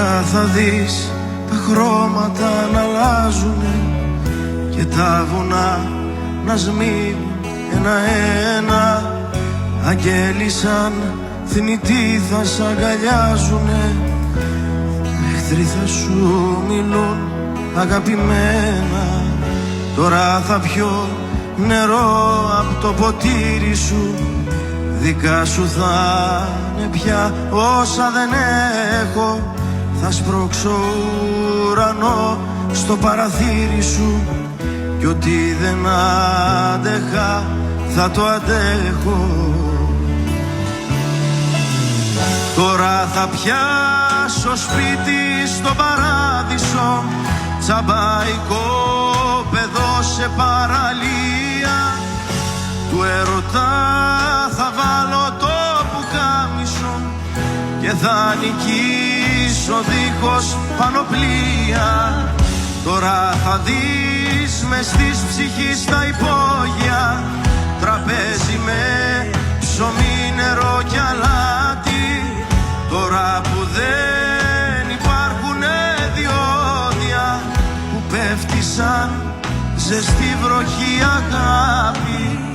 Τώρα θα δεις τα χρώματα να αλλάζουνε και τα βουνά να σμίγουν ένα-ένα. Αγγέλοι σαν θνητοί θα σ' αγκαλιάζουνε, εχθροί θα σου μιλούν αγαπημένα. Τώρα θα πιω νερό απ' το ποτήρι σου, δικά σου θα είναι πια όσα δεν έχω. Θα σπρώξω ουρανό στο παραθύρι σου κι ό,τι δεν άντεχα θα το αντέχω. Τώρα θα πιάσω σπίτι στο παράδεισο, τσαμπαϊκό παιδό σε παραλία. Του ερωτά θα βάλω το πουκάμισο και θα νικήσω δίχως πανοπλία. Τώρα θα δεις μες της ψυχής τα υπόγεια, τραπέζι με ψωμί, νερό κι αλάτι. Τώρα που δεν υπάρχουνε διόδια που πέφτει σαν ζεστή βροχή αγάπη.